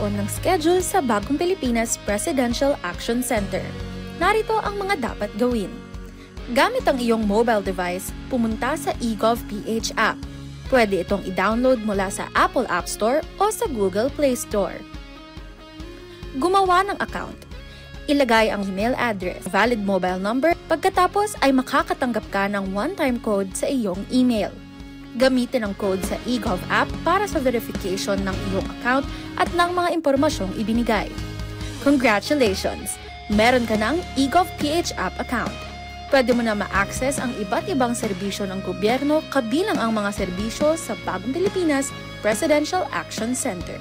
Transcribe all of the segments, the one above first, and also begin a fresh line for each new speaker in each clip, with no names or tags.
magkaroon ng schedule sa Bagong Pilipinas Presidential Action Center. Narito ang mga dapat gawin. Gamit ang iyong mobile device, pumunta sa eGovPH app. Pwede itong i-download mula sa Apple App Store o sa Google Play Store. Gumawa ng account. Ilagay ang email address, valid mobile number, pagkatapos ay makakatanggap ka ng one-time code sa iyong email. Gamitin ang code sa eGov app para sa verification ng iyong account at ng mga impormasyong ibinigay. Congratulations! Meron ka ng eGovPH app account. Pwede mo na ma-access ang iba't ibang serbisyo ng gobyerno kabilang ang mga serbisyo sa Bagong Pilipinas Presidential Action Center.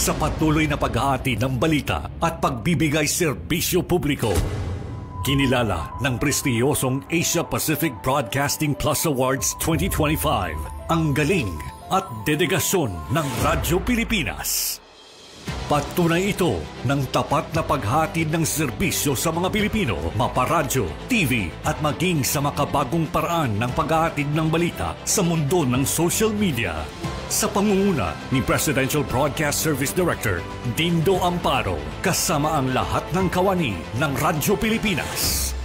Sa patuloy na pag-aati ng balita at pagbibigay serbisyo publiko, kinilala ng prestiyosong Asia Pacific Broadcasting Plus Awards 2025 ang galing at dedigasyon ng Radyo Pilipinas. Patunay ito ng tapat na paghatid ng serbisyo sa mga Pilipino, maparadyo, TV at maging sa makabagong paraan ng paghahatid ng balita sa mundo ng social media. Sa pangunguna ni Presidential Broadcast Service Director Dindo Amparo, kasama ang lahat ng kawani ng Radyo Pilipinas.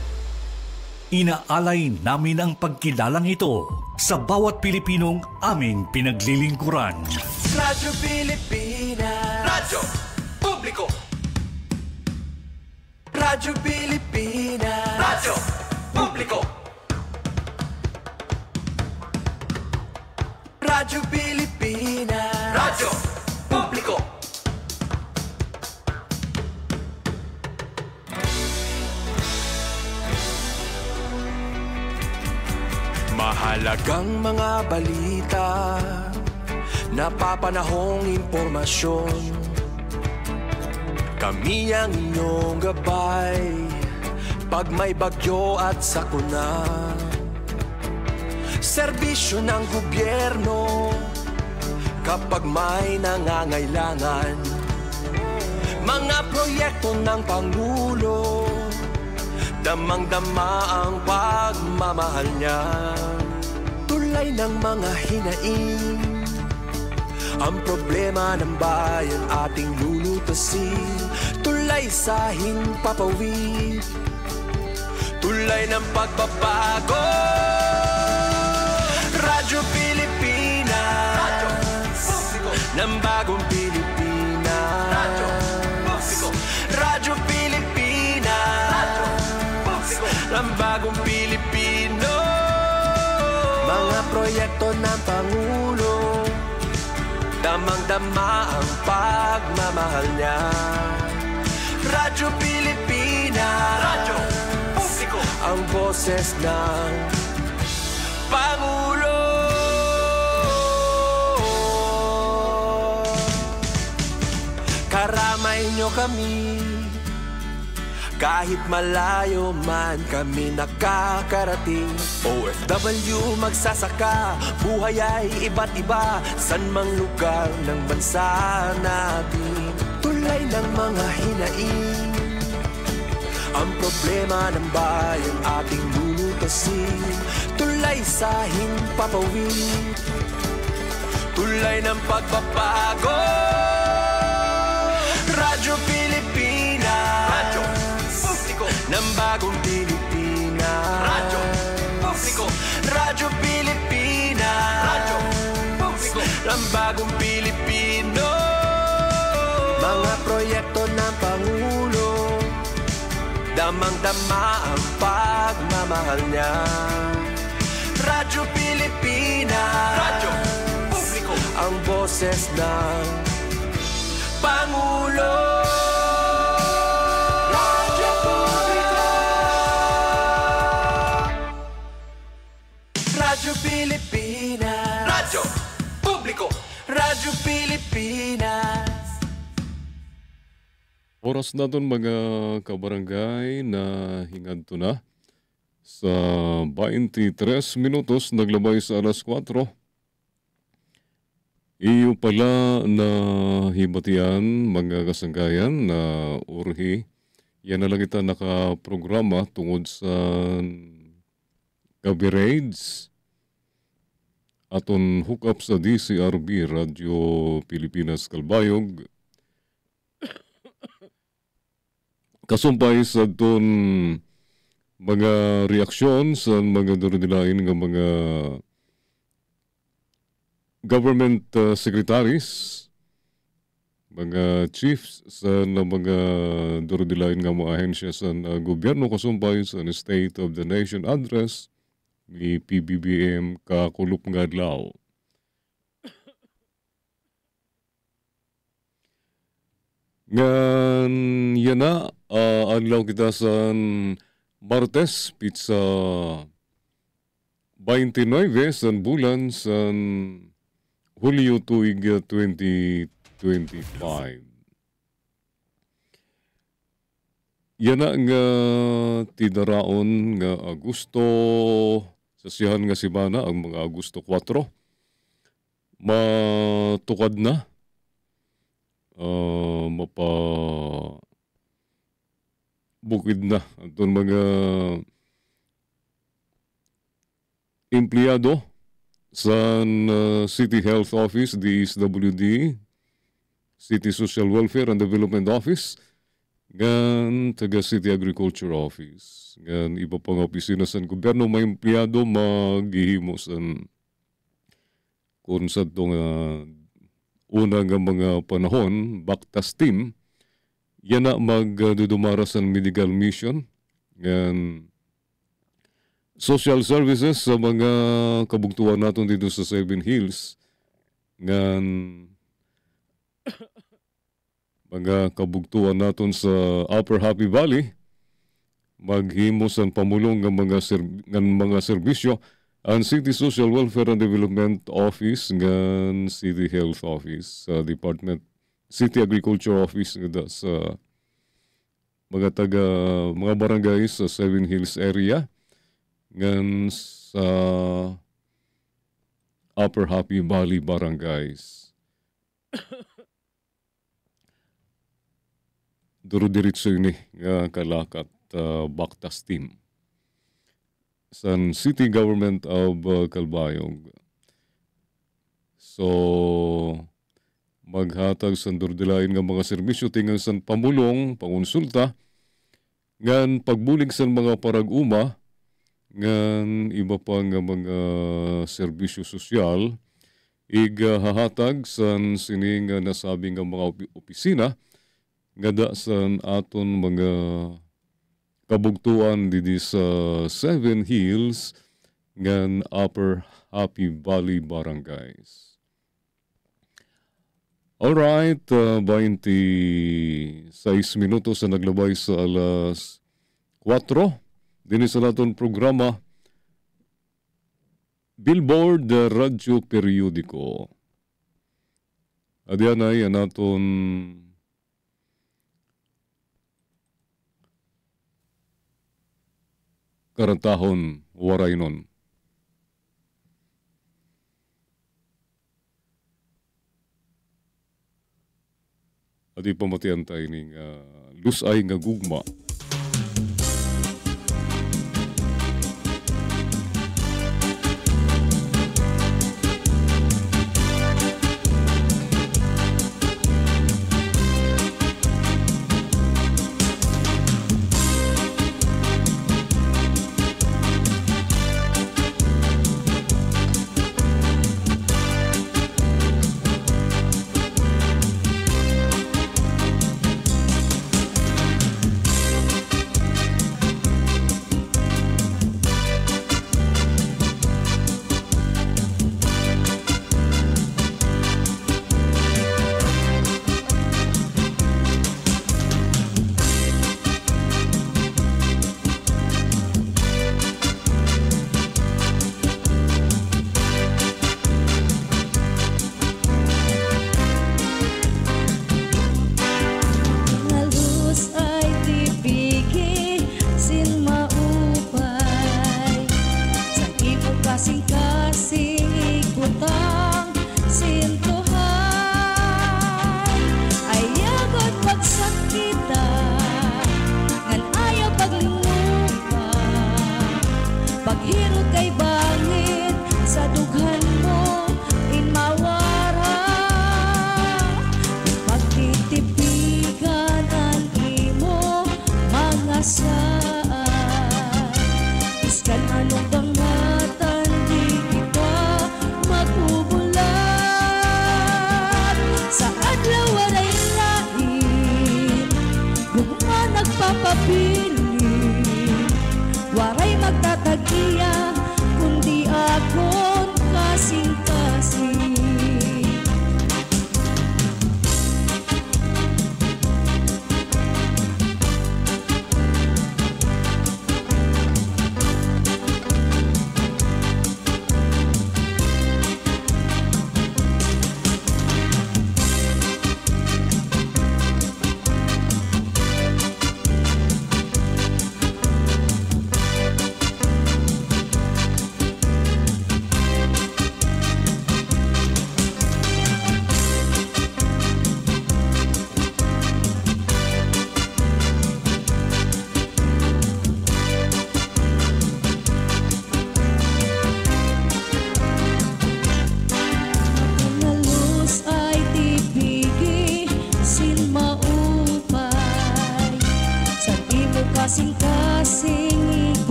Inaalay namin ang pagkilalang ito sa bawat Pilipinong aming pinaglilingkuran.
Radyo Pilipinas, Radyo Publiko. Radyo Pilipinas, Radyo Publiko. Radyo Pilipinas, Radyo Publiko. Mahalagang mga balita, napapanahong impormasyon. Kami ang inyong gabay pag may bagyo at sakuna. Serbisyo ng gobyerno kapag may nangangailangan. Mga proyekto ng Pangulo, damang-dama ang pagmamahal niya. Tulay ng mga hinaing, ang problema ng bayan ating lulutasin. Tulay sa himpapawid, tulay ng pagbabago. Radyo Pilipinas, Radyo Publiko ng Bagong Pilipinas. Radyo Publiko, Radyo Pilipinas, Radyo Publiko ng Bagong Pilipino. Mga proyekto ng Pangulo, damang-dama ang pagmamahal niya. Radyo Pilipinas, Radyo Publiko, ang boses ng Pangulo. Karamay nyo kami, kahit malayo man kami nakakarating. OFW magsasaka, buhay ay iba't iba, san mang lugar ng bansa natin. Tulay ng mga hinaing, ang problema ng bayan ating lulutasin. Tulay sa himpapawid, tulay ng pagbabago. Radyo Pilipinas, Radyo Publiko ng Bagong Pilipinas. Radyo Publiko, Radyo Pilipinas, Radyo Publiko ng Bagong Pilipino. Mga proyekto ng Pangulo, damang-dama ang pagmamahal niya. Radyo Pilipinas, Radyo Publiko, ang boses ng Pangulo. Radyo Publiko, Radyo Pilipinas, Radyo Publiko, Radyo Pilipinas.
Oras na doon mga kabarangay na hinganto na sa 23 minutos naglabay sa alas 4. Iyo pala na hibatian mga kasanggayan na urhi. Yan na lang kita nakaprograma tungod sa Gabi Raids aton hook up sa DCRB Radyo Pilipinas Kalbayog. Kasumpay sa aton mga reaksyon sa mga durodilain nga mga government secretaries, mga chiefs sa mga durodilain nga mga ahensya sa gobyerno kasumpay sa State of the Nation Address ni PBBM kakulop nga adlaw. Ngan yan na, adlaw kita sa Martes, pizza 29 sa bulan sa Hulyo tuig 2025. Yan na nga tidaraon nga Agosto, sasihan nga simana ang mga Agosto 4. Matukad na. Bukid na itong mga empleyado sa City Health Office, DSWD, City Social Welfare and Development Office, gan taga City Agriculture Office, gan iba pang opisina sa gobyerno, may empleyado maghihimo sa kung sa itong una nga mga panahon, Baktas Team, yan na magdudumara sa medical mission, gan social services sa mga kabugtuan natin dito sa Seven Hills, ngan mga kabugtuan natin sa Upper Happy Valley, maghimo sa pamulong ng mga serbisyo ang City Social Welfare and Development Office ngan City Health Office sa Department City Agriculture Office sa mga mga barangay sa Seven Hills area ngan sa Upper Happy Valley barangays. Duro-diritso ini nga kalakat Baktas Team sa City Government of Calbayog. So, maghatag sa durdilain nga mga serbisyo tingang sa pamulong, pangonsulta, ngan pagbulig sa mga parag-uma, ngan iba pa nga mga serbisyo sosyal, igahahatag sa sining nasabi nga mga opisina, nga da sa aton mga kabugtuan didi sa Seven Hills ngan Upper Happy Valley barangays. Alright, 26 minutos na naglabay sa alas 4. Dini sa naton programa Billboard Radyo Periodiko. Adiyan ay naton karantahon waray nun. At ipamatian tayo ng lusay nga gugma.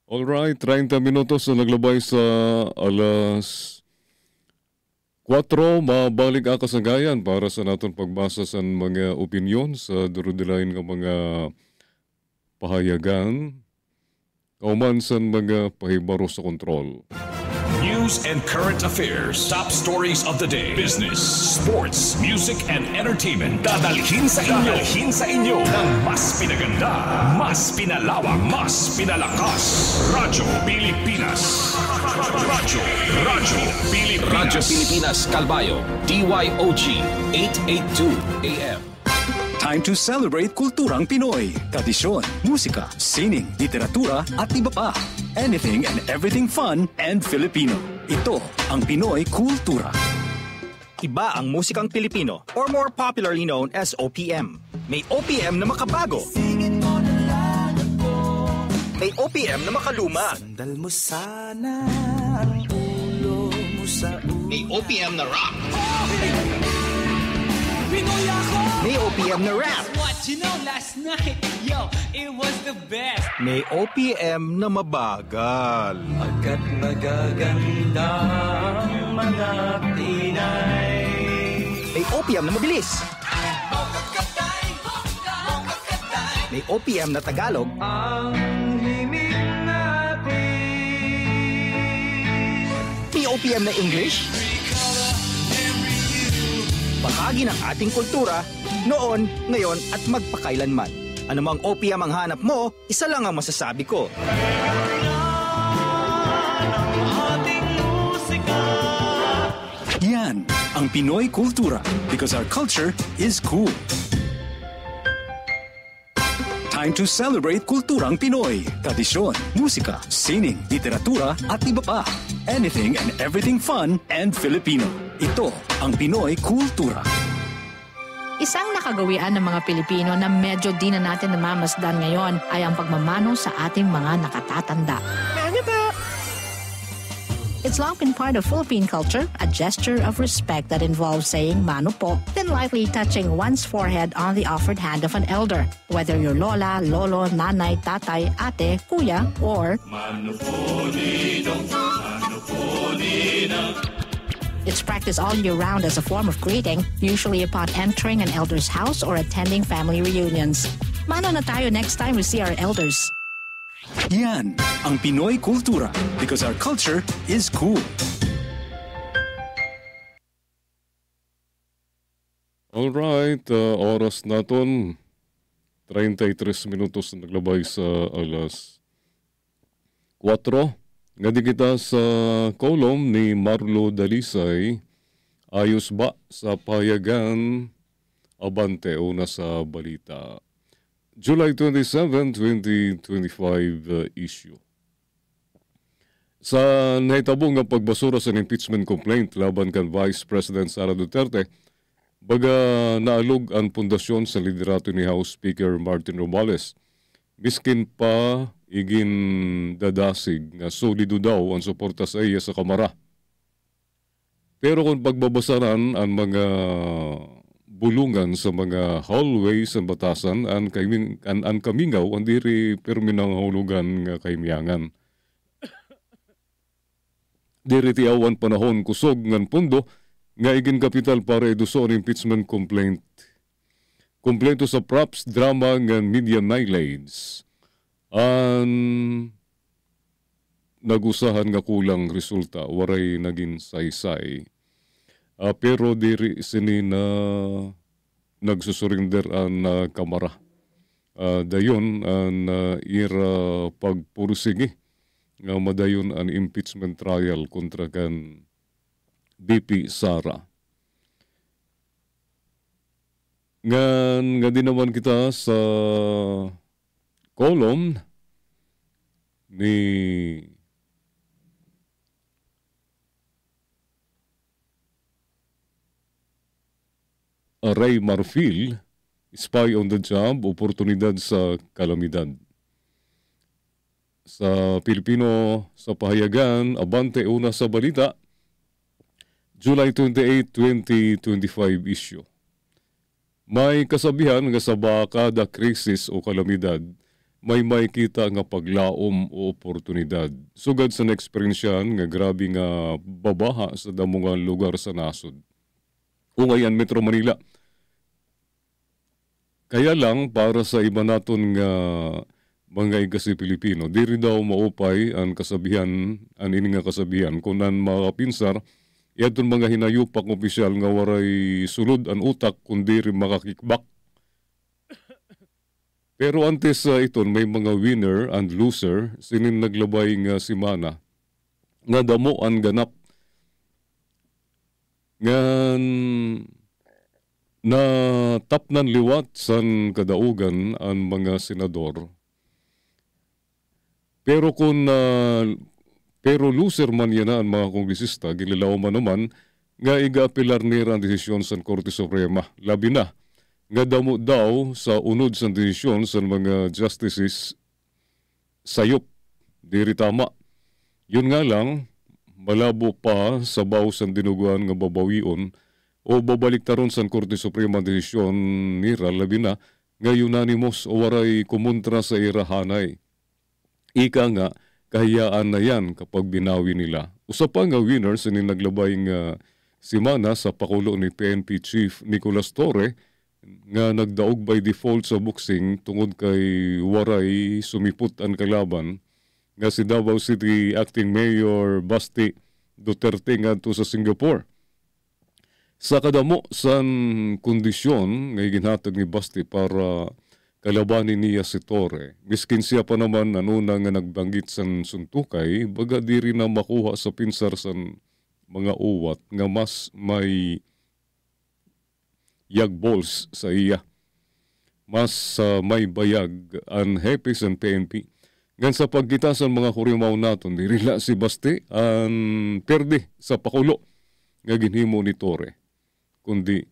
Alright, 30 minutos na naglabay sa alas 4, mabalik ako sa gayan para sa naton pagbasa sa mga opinyon sa durudelain ng mga pahayagan kauman sa mga pahibaro sa kontrol.
News and current affairs. Top stories of the day. Business, sports, music, and entertainment. Dadalhin sa inyo ng mas pinaganda, mas pinalawak, mas pinalakas. Radyo Pilipinas. Radyo Pilipinas Calbayo. DYOG 882 AM.
Time to celebrate kulturang Pinoy. Tradisyon, musika, sining, literatura at iba pa. Anything and everything fun and Filipino. Ito ang Pinoy Kultura.
Iba ang musikang Pilipino or more popularly known as OPM. May OPM na makabago. May OPM na makaluma.
Sandal mo sana ang ulo mo sa ulo.
May OPM na rock. May OPM na rap.
What you know last night, yo, it was the best.
May OPM na mabagal.
Agad magaganda ang mga Pinay.
May OPM na mabilis. May OPM na Tagalog.
Ang himig natin.
May OPM na English. Bahagi ng ating kultura, noon, ngayon at magpakailanman. Anumang OPM ang hanap mo, isa lang ang masasabi ko.
Yan ang Pinoy Kultura because our culture is cool. Time to celebrate kulturang Pinoy. Tradisyon, musika, sining, literatura at iba pa. Anything and everything fun and Filipino. Ito ang Pinoy Kultura.
Isang nakagawian ng mga Pilipino na medyo di na natin namamasdan ngayon ay ang pagmamano sa ating mga nakatatanda. It's long been part of Philippine culture, a gesture of respect that involves saying mano po, then lightly touching one's forehead on the offered hand of an elder, whether you're lola, lolo, nanay, tatay, ate, kuya, or mano po ninong, mano po ninang. It's practiced all year round as a form of greeting, usually upon entering an elder's house or attending family reunions. Mano na tayo next time we see our elders.
Yan ang Pinoy Kultura because our culture is cool.
Alright, oras naton 33 minutos na naglabay sa alas 4. Ngadi kita sa kolom ni Marlo Dalisay, ayos ba sa payagan abante una sa balita. July 27, 2025 issue. Sa nahitabong nga pagbasura sa impeachment complaint laban kan Vice President Sara Duterte, baga naalog ang pundasyon sa liderato ni House Speaker Martin Romualdez. Miskin pa igin dadasig nga solido daw ang suporta sa iya sa Kamara. Pero kung pagbabasaran ang mga bulungan sa mga hallways sa batasan ang kamingaw ang diri permi ng hulugan nga kaimiyangan. Diri ti awan panahon kusog ngan pundo nga igin kapital para eduso ang impeachment complaint. Kompleto sa props, drama ngan media mileage. Nagusahan nga kulang resulta waray naging saysay. Pero diri sini na nagsusurinder ang Kamara. Dayon ang ira pagpursigi nga madayon ang impeachment trial kontra kan BP Sara. Nga din naman kita sa column ni Ray Marfil, Spy on the Job, Oportunidad sa Kalamidad. Sa Pilipino sa pahayagan, abante una sa balita, July 28, 2025 issue. May kasabihan nga sa kada krisis o kalamidad, may makita nga paglaom o oportunidad. Sugad sa na-experiensyan nga grabe nga babaha sa damo nga lugar sa nasod. Ungayan Metro Manila. Kaya lang para sa iba naton nga mga igasi Pilipino, diri daw maupay ang kasabihan, ang ini nga kasabihan, kung nan makapinsar, iadton mga hinayupak opisyal nga waray sulod ang utak kundi rin makakikbak. Pero antes iton may mga winner and loser sinin naglabay nga simana nga damo ang ganap ngan na tapnan liwat san kadaugan ang mga senador. Pero kung pero loser man yan ang mga kongresista, gililaw man naman nga iga-apilar nila ang desisyon sa Korte Suprema. Labi na nga damo daw sa unod sa desisyon sa mga justices sayop, diri tama. Yun nga lang, malabo pa sa baw sa dinuguan nga babawion o babaliktaron sa Korte Suprema desisyon nira, labi na nga unanimous o waray kumontra sa irahanay. Ika nga, kahiyaan na yan kapag binawi nila. Usa pa nga winner sa ninaglabay nga simana sa pakulo ni PNP Chief Nicolas Torre nga nagdaog by default sa boxing tungod kay waray sumipot ang kalaban nga si Davao City Acting Mayor Basti Duterte ngadto sa Singapore. Sa kadamo san kondisyon nga ginhatag ni Basti para kalabanin niya si Torre. Miskin siya pa naman nanuna nga nagbanggit sa suntukay, baga di rin na makuha sa pinsar sa mga uwat nga mas may yagbols sa iya. Mas may bayag ang hepe sa PNP. Ngan sa pagkita sa mga kurimaw naton, di rin si Basti ang perde sa pakulo nga ginhimo ni Torre. Kundi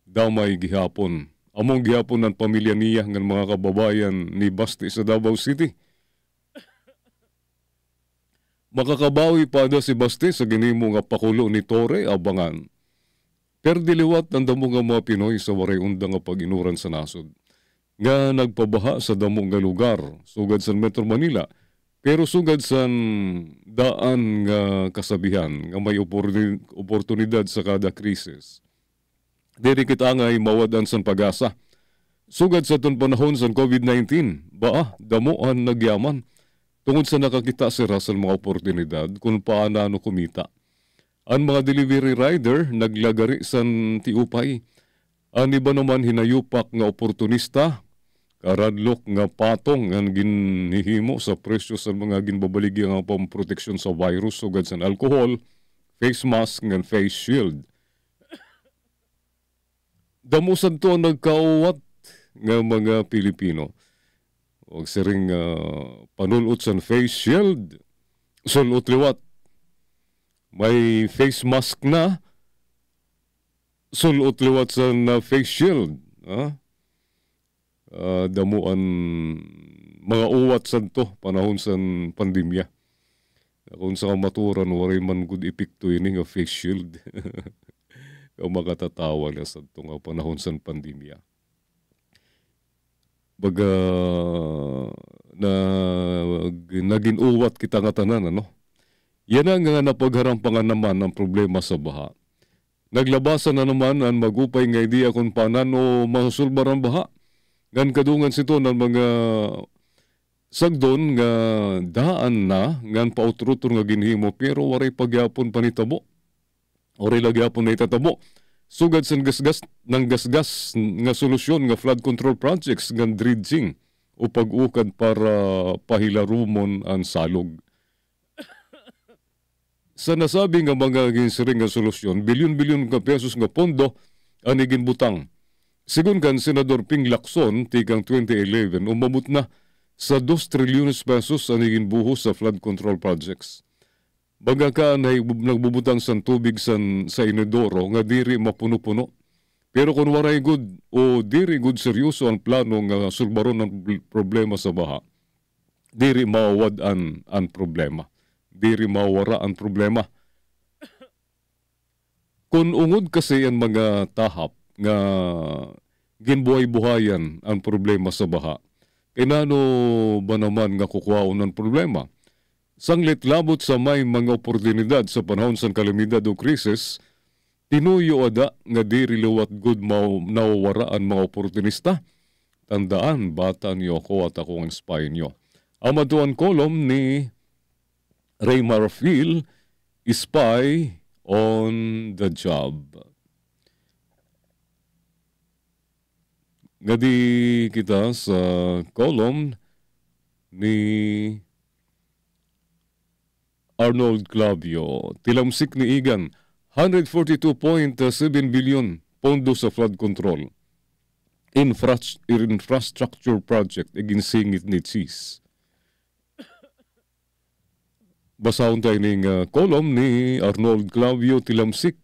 damay gihapon. Among gihapon ng pamilya niya ng mga kababayan ni Basti sa Davao City. Makakabawi pa da si Basti sa ginimo nga pakulo ni Torre, abangan. Pero diliwat ng damo nga mga Pinoy sa waray undang nga pag-inuran sa nasod. Nga nagpabaha sa damo nga lugar, sugad sa Metro Manila, pero sugad sa daan nga kasabihan, nga may oportunidad sa kada krisis. Diri kita ngay mawadan san pag-asa. Sugad sa ton panahon sa COVID-19, damoan nagyaman. Tungod sa nakakita sila sa mga oportunidad kung paano kumita. Ang mga delivery rider naglagari san tiupay. Ang iba naman hinayupak nga oportunista, karadlok nga patong ang ginhihimo sa presyo sa mga ginbabaligi nga pamproteksyon sa virus sugad sa alcohol, face mask, nga face shield. Damusan to nagkauwat nga mga Pilipino. Huwag siring panulot sa face shield. Sulot liwat. May face mask na. Sulot liwat sa face shield. Damuan mga uwat sa to panahon sa pandemya. Kung sa kamaturan, waray man good epekto ini nga face shield. Kung makatatawa na sa itong panahon sa pandemya. Baga naging uwat kita nga tanan, ano? Yan ang nga napagharampangan naman ang problema sa baha. Naglabasan na naman ang magupay nga idea kung paano mahusulbar ang baha. Gan kadungan sito ng mga sagdon nga daan na ngan pautrutor nga ginhimo pero waray pagyapon panitabo. Oray lagyapon na itatabo. Sugad sa gasgas nga solusyon nga flood control projects nga dredging o pag-ukad para pahilarumon ang salog. Sa nasabi nga mga ginsiring nga solusyon, bilyon-bilyon ka pesos nga pondo ang iginbutang. Sigun kan Senador Ping Lacson, tikang 2011, umabot na sa 2 trilyon pesos ang iginbuhos sa flood control projects. Baga ka na nagbubutang sa tubig sa inodoro nga diri mapuno-puno. Pero kung waray good o diri good seryoso ang plano nga sulbaron ng problema sa baha, diri mawad ang problema. Diri mawara ang problema. Kung ungod kasi ang mga tahap nga ginbuhay-buhayan ang problema sa baha, Kay nano ba naman nga kukuhaon ng problema? Sanglit labot sa may mga oportunidad sa panahon sa kalamidad o krisis, tinuyo ada nga di riliwat good nawawaraan mga oportunista. Tandaan, bata niyo ako at ako ang spy niyo. Amatuan kolom ni Raymar Phil, Spy on the Job. Ngadi kita sa kolom ni Arnold Clavio. Tilamsik ni Igan, 142.7 billion pondo sa flood control. Infrastructure project iginsingit ni Cheese. Basahon tayo ng kolom ni Arnold Clavio. Tilamsik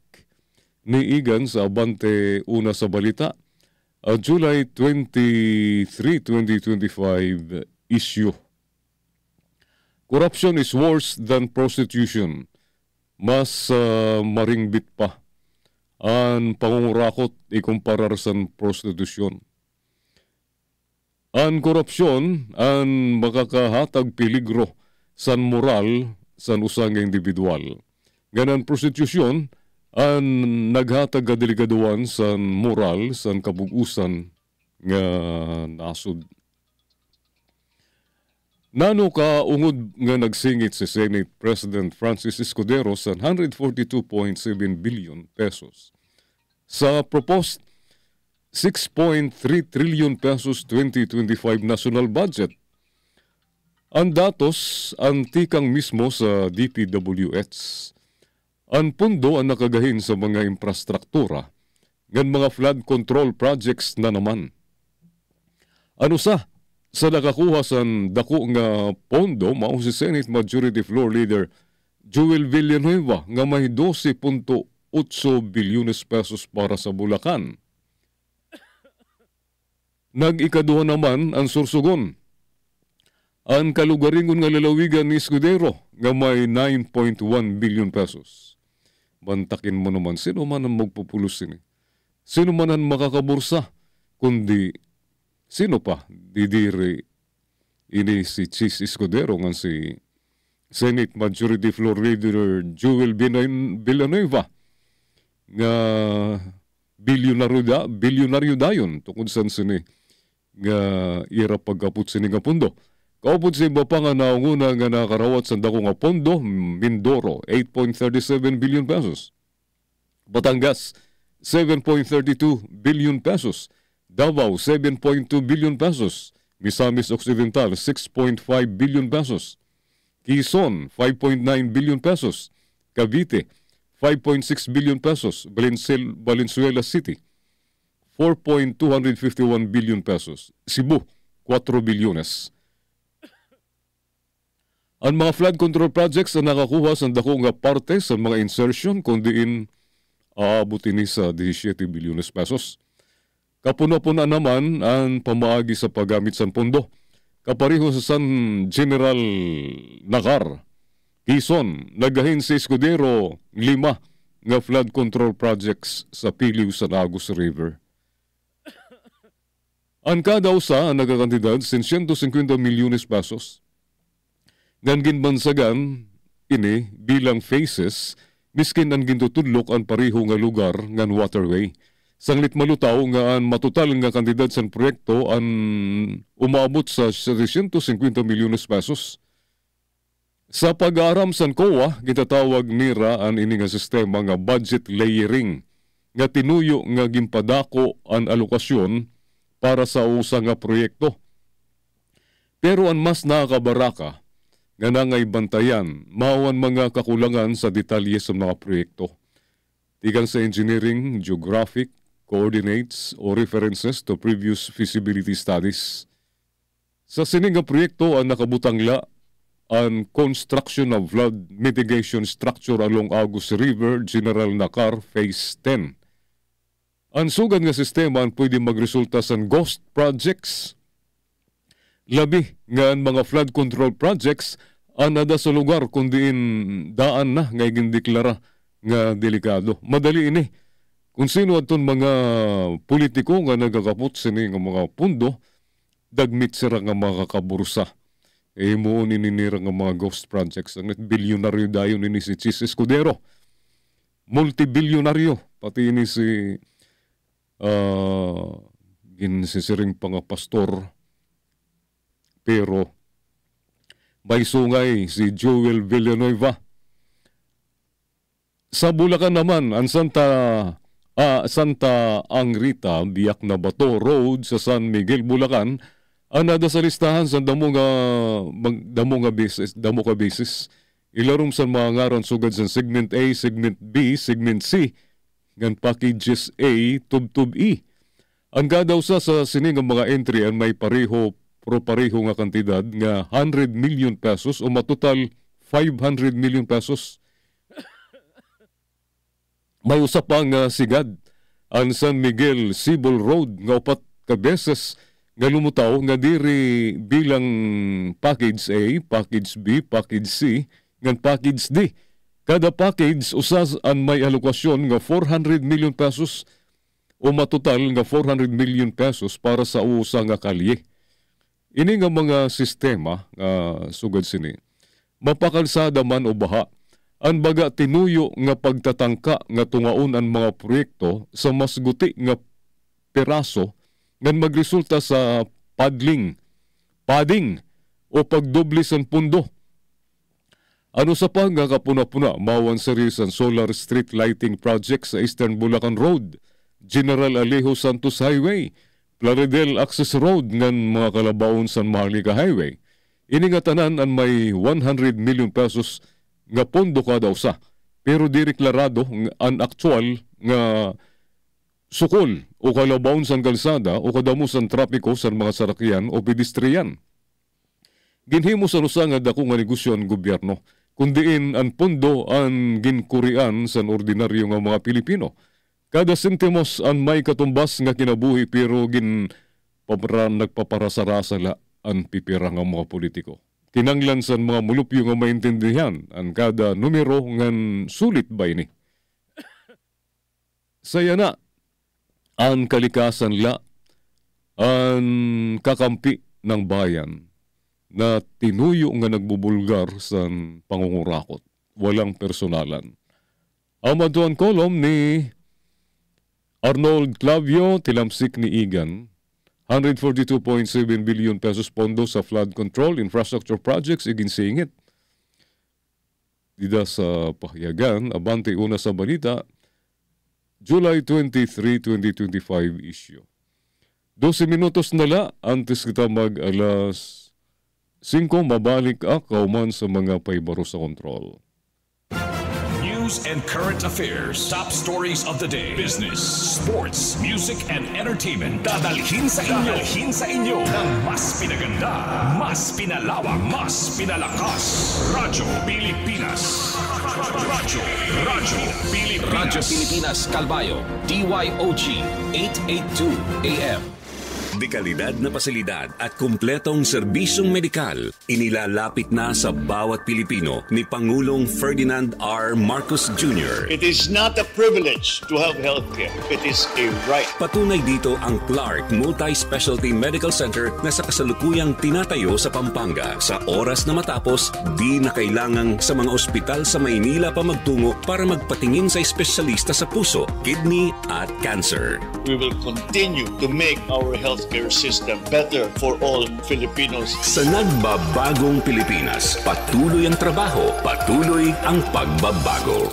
ni Igan sa Abante Una sa Balita. July 23, 2025 issue. Corruption is worse than prostitution. Mas maringbit pa ang pangungurakot ikumparar sa prostitution. Ang korupsyon ang makakahatag peligro sa moral sa usang individual. Ganan prostitution ang naghatag kadeligaduan sa moral sa kabugusan nga nasud. Nano ka ungod nga nagsingit si Senate President Francis Escudero sa 142.7 billion pesos sa proposed 6.3 trillion pesos 2025 national budget. Ang datos ang tikang mismo sa DPWH. Ang pundo ang nakagahin sa mga infrastruktura ngan mga flood control projects na naman. Ano sa nakakuha sa dako nga pondo mao si Senate Majority Floor Leader Joel Villanueva nga may 12.8 bilyones pesos para sa Bulacan. Nag-ikaduha naman ang Sursugon. Ang kalugaringon nga lalawigan ni Escudero nga may 9.1 billion pesos. Bantakin mo naman, sino man ang magpupulos ini? Sino man ang makakabursa? Kundi, sino pa? Didiri ini si Chis Escudero nga si Senate Majority Floor Leader Joel Villanueva nga bilyonaryo dayon tungkol saan sini nga ira pagkaput sini nga pundo. Kaupod sa iba pa nga naunguna nga nakarawat sa dako nga pondo, Mindoro, 8.37 billion pesos. Batangas, 7.32 billion pesos. Davao, 7.2 billion pesos. Misamis Occidental, 6.5 billion pesos. Quezon, 5.9 billion pesos. Cavite, 5.6 billion pesos. Valenzuela City, 4.251 billion pesos. Cebu, 4 bilyones. Ang mga flood control projects na nakakuha sa dako nga parte sa mga insertion kundiin aabutin ni sa 17 bilyones pesos. Kapuna-puna naman ang pamaagi sa paggamit sa pondo. Kapariho sa San General Nakar, Quezon, nagahin sa Escudero 5 nga flood control projects sa Piliw sa Lagos River. Ang kada usa ang nagakantidad 150 milyones pesos. Ngan ginbansagan ini bilang phases miskin ang gintutudlok ang pariho nga lugar ngan waterway. Sanglit malutaw nga ang matutal nga kantidad sa proyekto ang umaabot sa 750 milyones pesos. Sa pag-aaram sa COA, gitatawag nira ang ini nga sistema nga budget layering nga tinuyo nga ginpadako ang alokasyon para sa usa nga proyekto. Pero ang mas nakakabaraka nga nangay bantayan, maawan mga kakulangan sa detalye sa mga proyekto. Tigan sa engineering, geographic, coordinates o references to previous feasibility studies. Sa sining nga proyekto ang nakabutangla ang construction of flood mitigation structure along Agus River, General Nakar, Phase 10. Ang sugan nga sistema ang pwede magresulta sa ghost projects. Labi nga ang mga flood control projects anada sa lugar kundiin daan na nga gindeklara nga delikado. Madali ini. Kung sino aton mga politiko nga nagakapot sini nga mga pundo, dagmit sira nga mga kabursa. Mo nininira nga mga ghost projects. Ang bilyonaryo dayo ni si Chis Escudero. Multibilyonaryo. Pati ni si ginsisiring pa nga pastor. Pero may sungay si Joel Villanueva. Sa Bulacan naman, ang Santa Angrita, Biak na Bato Road sa San Miguel, Bulacan, anada sa listahan sa damo ka basis. Ilarom sa mga ngaron sugad sa Segment A, Segment B, Segment C, ngan Packages A, Tub E. Ang gadaw sa sining mga entry ang may pareho nga kantidad nga 100 million pesos o matotal 500 million pesos. May usap pang sigad ang San Miguel Cibol Road nga 4 ka beses nga lumutaw nga diri bilang Package A, Package B, Package C, ngan Package D. Kada package usas ang may alokasyon nga 400 million pesos o matotal nga 400 million pesos para sa usa nga kalye. Ini nga mga sistema nga sugad sini mapakalsada man o baha, ang baga tinuyo nga pagtatangka nga tungaon ang mga proyekto sa mas guti nga peraso nga magresulta sa padding o pagdoble sa pundo. Ano sa pa nga kapuna-puna, mawan series ang solar street lighting project sa Eastern Bulacan Road, General Alejo Santos Highway, Plaridel Access Road ngan mga kalabaon sa Maharlika Highway. Ini nga tanan ang may 100 million pesos nga pondo kada usa. Pero direklarado ang aktual nga sukol o kalabaon sa kalsada o kadamo sa trapiko sa mga sarakyan o pedestrian. Ginhimo sa nusa nga dako nga negosyo ang gobyerno, kundiin ang pondo ang ginkurian sa ordinaryo nga mga Pilipino. Kada sentimos ang may katumbas nga kinabuhi pero nagpaparasarasala ang pipira nga mga politiko. Kinanglan sa mga mulupyo nga maintindihan ang kada numero ngan sulit ba ini. Saya na ang kalikasan la ang kakampi ng bayan na tinuyo nga nagbubulgar sa pangungurakot. Walang personalan. Amaduan kolom ni Arnold Clavio, tilamsik ni Igan, 142.7 billion pesos pondo sa flood control infrastructure projects iginsingit. Dida sa pahayagan, abante una sa balita, July 23, 2025 issue. 12 minutos na la, antes kita mag-alas 5, mabalik kauman sa mga paibaro sa control.
News and current affairs, top stories of the day, business, sports, music, and entertainment. Dadalhin sa inyo ng mas pinaganda, mas pinalawak, mas pinalakas. Radyo Pilipinas. Radyo Pilipinas Calbayo, DYOG 882 AM. Dekalidad na pasilidad at kumpletong serbisyong medikal inilalapit na sa bawat Pilipino ni Pangulong Ferdinand R. Marcos Jr.
It is not a privilege to have healthcare. It is a right.
Patunay dito ang Clark Multi-Specialty Medical Center na sa kasalukuyang tinatayo sa Pampanga. Sa oras na matapos, di na kailangang sa mga ospital sa Maynila pa magtungo para magpatingin sa espesyalista sa puso, kidney at cancer.
We will continue to make our healthcare system better for all Filipinos.
Sa nagbabagong Pilipinas, patuloy ang trabaho, patuloy ang pagbabago.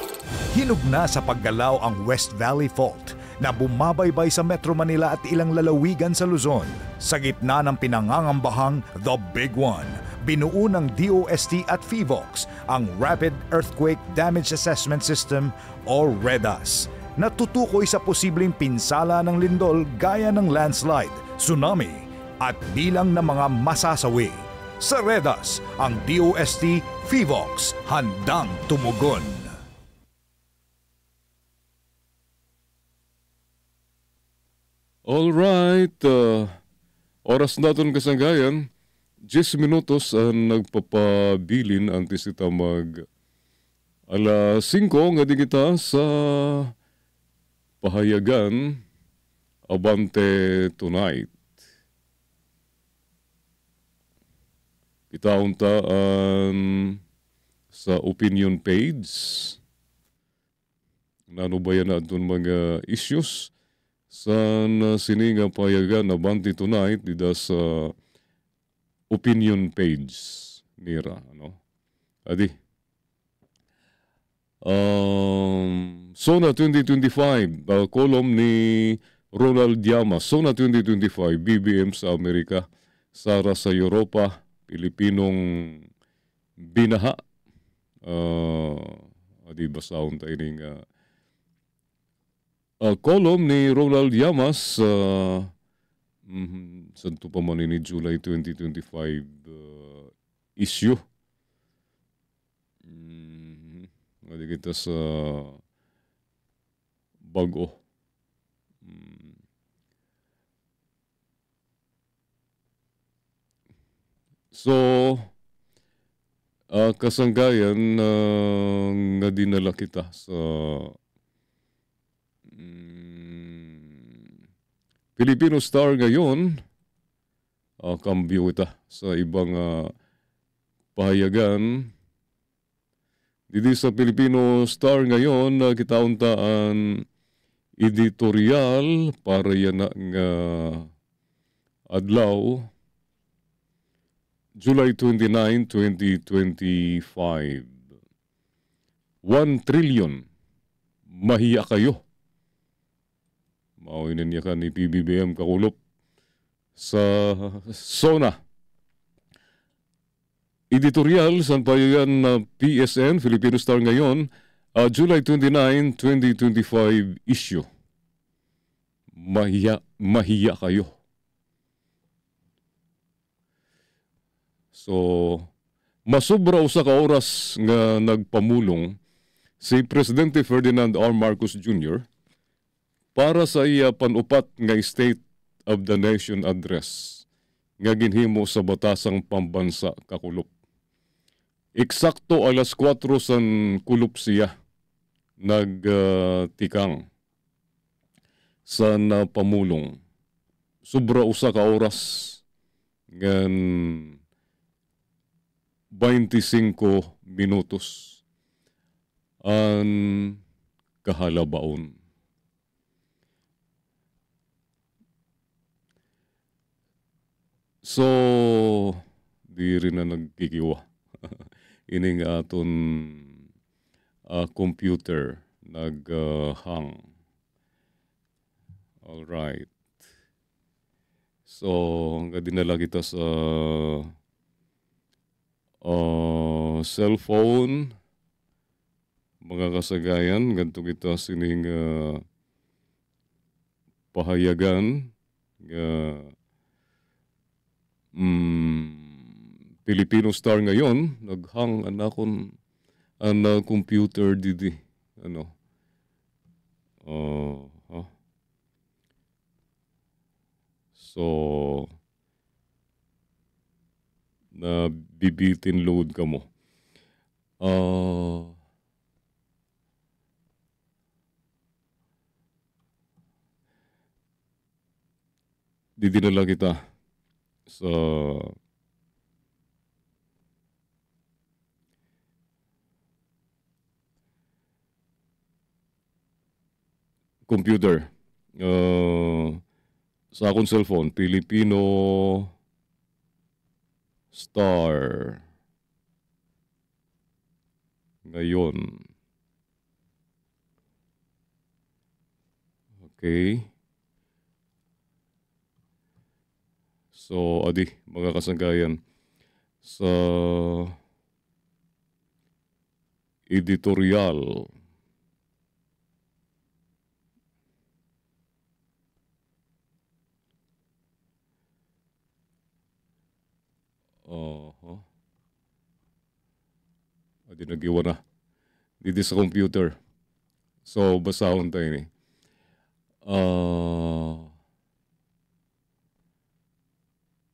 Hinog na sa paggalaw ang West Valley Fault na bumabaybay sa Metro Manila at ilang lalawigan sa Luzon. Sa gitna ng pinangangambahang The Big One, binuo ng DOST at FIVOX ang Rapid Earthquake Damage Assessment System o REDAS na tutukoy sa posibleng pinsala ng lindol gaya ng landslide, tsunami at bilang ng mga masasawi. Sa REDAS, ang DOST, FIVOX, handang tumugon.
Alright, oras natin kasanggayan, 10 minutos ang nagpapabilin antes kita mag alas 5 nga di kita sa pahayagan Abante Tonight. itauntaan sa opinion page. Nano ba yan na mga issues sa sininga payagan na banti tonight dida sa opinion page nira. Adi. SONA 2025, column ni Ronald Llamas. SONA 2025, BBM sa Amerika, Sara sa Europa, Pilipinong binaha. Adi basaon tayo ng column ni Ronald Llamas santo pa man ni July 2025 issue. Adi kita sa bago. So, kasanggayan nga dinala kita sa Filipino Star ngayon. Kambyo ita sa ibang pahayagan. Didi sa Filipino Star ngayon, kitauntaan editorial para yan nga adlaw, July 29, 2025. 1 trillion. Mahiya kayo. Mauinin niya ka ni PBBM kakulop sa SONA. Editorial sa payagan na PSN, Filipino Star ngayon, July 29, 2025 issue. Mahiya kayo. So, masubra usa ka oras nga nagpamulong si Presidente Ferdinand R. Marcos Jr. para sa iya panupat nga State of the Nation address nga ginhimo sa batasang pambansa kakulop. Eksakto alas 4 san kulop siya nagtikang sa pamulong. Sobra usa ka oras ngan 25 minutos ang kahalabaon. So, di rin na nagkikiwa. Ining aton computer nag-hang. Alright. So, hanggang dinala kita sa cellphone, mga kasagayan, ganito kita sining pahayagan Filipino Star ngayon, naghang anakon ang computer didi. So, na bibitin load ka mo. Didinala kita sa computer. Sa akong cellphone, Filipino Star ngayon. Okay. So, adi, mga kasanggayan, sa editorial adi nagiwa na dito sa computer. So, basahon tayo ni.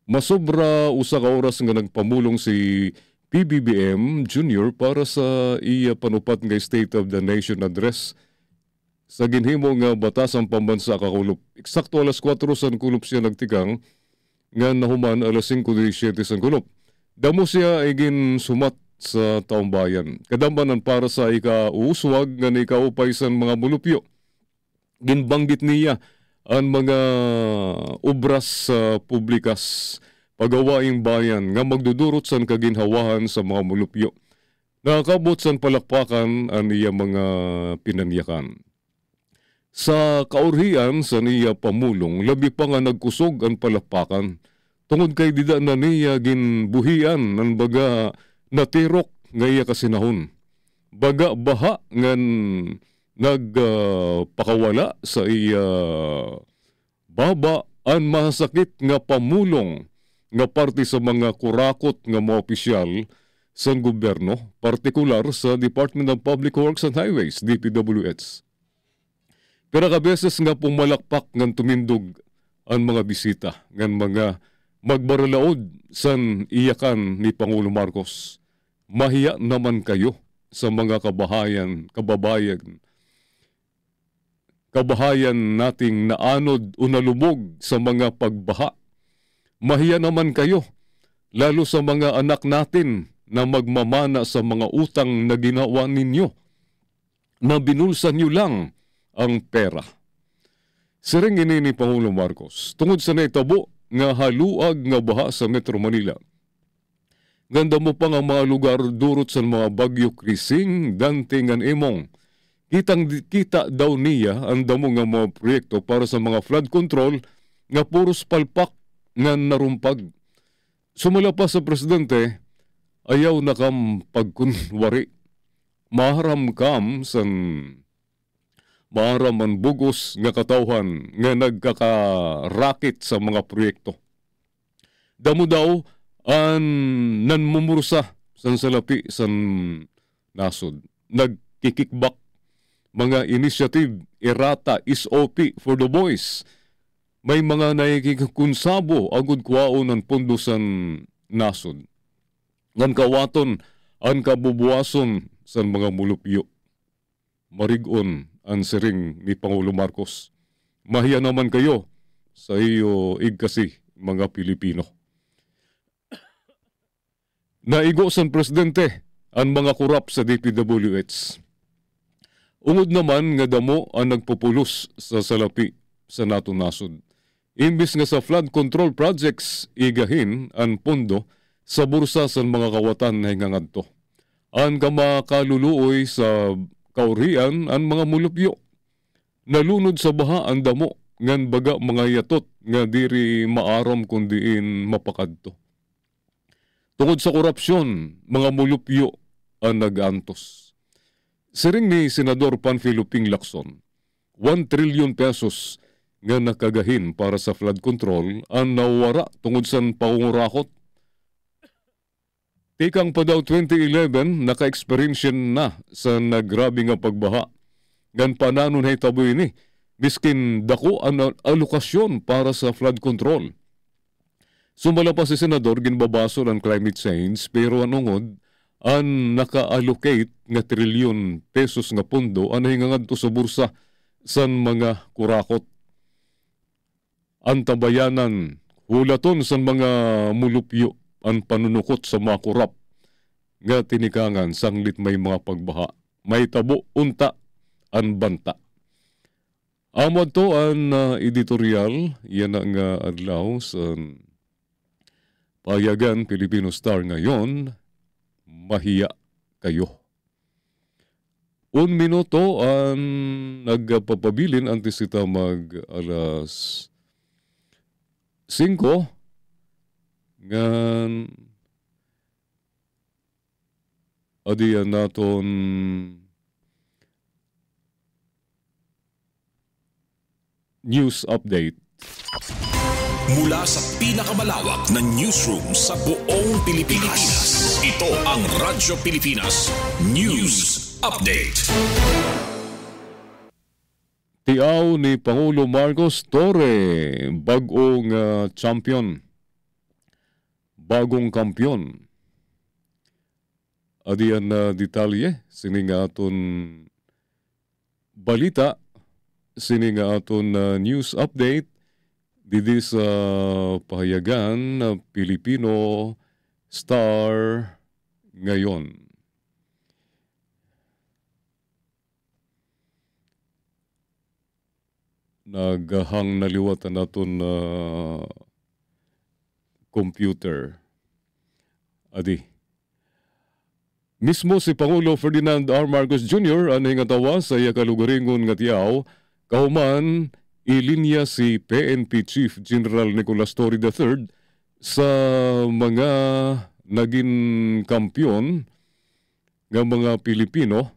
Masobra usa ka oras nga nagpamulong si PBBM Jr. para sa iya panupat nga State of the Nation address sa ginhimo nga batasang pambansa kakulop. Eksakto alas 4 san kulop siya nagtigang nga nahuman alas 5:17 san kulop. Damo siya igin sumat sa taong bayan. Kadambanan para sa ikauswag nga ikaupay sa mga mulupyo. Ginbanggit niya ang mga obras publikas pagawaing bayan nga magdudurot sa kaginhawahan sa mga mulupyo. Nakakabot sa palakpakan ang iya mga pinanyakan. Sa kaurhian sa niya pamulong, labi pa nga nagkusog ang palakpakan. Tungod kay dida na niya ginbuhian ng baga natirok nga iya kasinahon. Baga baha ngan nagpakawala sa iya baba ang masakit nga pamulong nga parte sa mga kurakot nga mga opisyal sa gobyerno, partikular sa Department of Public Works and Highways, DPWH. Pero kabeses nga pumalakpak ng tumindog ang mga bisita, ng mga magbaralaod san iyakan ni Pangulo Marcos. Mahiya naman kayo sa mga kabahayan nating naanod o nalubog sa mga pagbaha. Mahiya naman kayo, lalo sa mga anak natin na magmamana sa mga utang na ginawa ninyo, na binulsan nyo lang ang pera. Siring ini ni Pangulo Marcos, tungod sa naitabo nga haluag nga baha sa Metro Manila. Ganda mo pa nga mga lugar durot sa mga bagyo Krising, Dante ngan Emong. Kita daw niya ang damo nga mga proyekto para sa mga flood control nga puros palpak nga narumpag. Sumala pa sa presidente, ayaw na kam pagkunwari. Maharam kam san maharam ang bugos nga katawhan nga nagkakarakit sa mga proyekto. Damo daw ang nanmumursa san salapi san nasod. Nagkikikbak mga initiative, errata, SOP for the boys. May mga naikikunsabo agud kwaon ang pondo san nasod. Ngan kawaton ang kabubuason sa mga mulupyo. Marigon ang siring ni Pangulo Marcos. Mahiya naman kayo sa iyo igkasi mga Pilipino. Naigo sa presidente ang mga kurap sa DPWH. Ungod naman nga damo ang nagpupulos sa salapi sa nato nasod. Imbis nga sa flood control projects igahin ang pondo sa bursa sa mga kawatan na hingangadto. Ang kamakaluluoy sa kaurian ang mga mulupyo. Nalunod sa baha ang damo ngan baga mga yatot nga diri maaram kundiin mapakadto. Tungod sa korupsyon, mga mulupyo ang nagantos. Siring ni Senador Panfilo Ping Lacson, 1 trillion pesos nga nakagahin para sa flood control ang nawara tungod sa pangurakot. Tikang pa daw 2011, naka-experience na sa nagrabe nga pagbaha. Gan pananon hay taboy ni, miskin dako ang alokasyon para sa flood control. Sumala pa si Senador, ginbabaso ng climate change, pero anungod, ang naka-allocate nga trilyon pesos nga pondo ang hingangad to sa bursa sa mga kurakot. Ang tabayanan, hulaton sa mga mulupyo, ang panunukot sa mga kurap nga tinikangan sanglit may mga pagbaha. May tabo unta ang banta. Amod to ang editorial, yan ang adlaw sa Payagan Filipino Star ngayon, mahiya kayo. 1 minuto ang nagpapabilin antes kita mag alas 5 ngan adiyan naton news update.
Mula sa pinakamalawak na newsroom sa buong Pilipinas, ito ang Radyo Pilipinas News Update.
Tiaw ni Pangulo Marcos Torre, bagong champion, bagong kampiyon. Adiyan na detalye, sining aton balita, sining aton news update, didi sa pahayagan na Filipino Star ngayon. Naghang naliwatan naton na computer. Adi. Mismo si Pangulo Ferdinand R. Marcos Jr. ang hingatawa sa iya kalugaringon nga tiyaw, kahuman ilinya si PNP Chief General Nicolas Torre III sa mga naging kampiyon ng mga Pilipino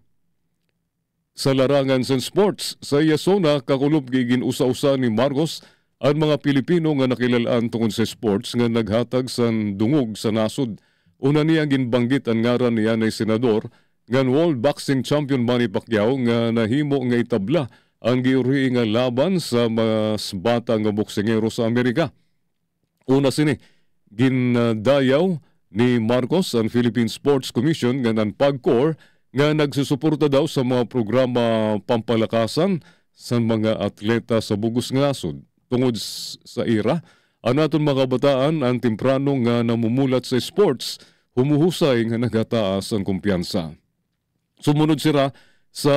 sa larangan sa sports. Sa Yasona, kakulob gigin usa-usa ni Marcos ang mga Pilipino nga nakilalaan tungod sa sports nga naghatag sa dungog sa nasod. Una niya ginbanggit ang ngaran niya na senador nga World Boxing Champion Manny Pacquiao nga nahimo nga itabla ang giuri nga laban sa mas bata nga boksingero sa Amerika. Una sini, gindayaw ni Marcos ang Philippine Sports Commission nga ng PAGCOR nga nagsusuporta daw sa mga programa pampalakasan sa mga atleta sa bugos nga nasod. Tungod sa ira, ang aton mga kabataan ang temprano nga namumulat sa sports, humuhusay nga nagataas ang kumpiyansa. Sumunod sila sa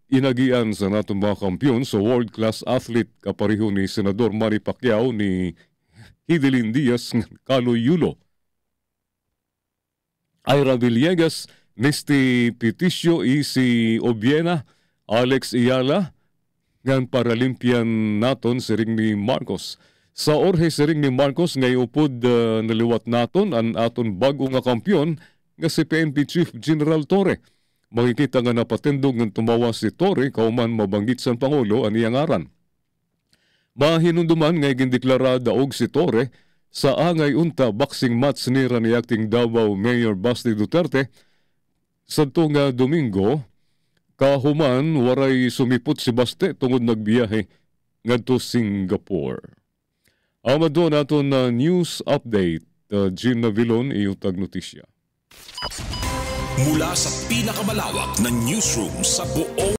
inagian sa naton mga kampiyon sa world-class athlete kapareho ni Senador Manny Pacquiao ni Hidilyn Diaz ng Kaloy Yulo. Ira Villegas, Nesty Peticio si Obiena, Alex Iyala, ng Paralympian naton si ring ni Marcos. Sa orhe si ring ni Marcos ngay upod naliwat naton ang aton bago nga kampiyon nga si PNP Chief General Torre. Makikita nga napatindog ng tumawa si Torre kauman mabanggit sa Pangulo ang iyang aran. Mahinunduman ngay gindeklara daog si Torre sa angay unta boxing match ni acting Davao Mayor Basti Duterte sa nga Domingo, kahuman waray sumipot si Baste tungod nagbiyahe ngadto Singapore. Amado naton na news update, Gina Vilon, iutag notisya.
Mula sa pinakamalawak na newsroom sa buong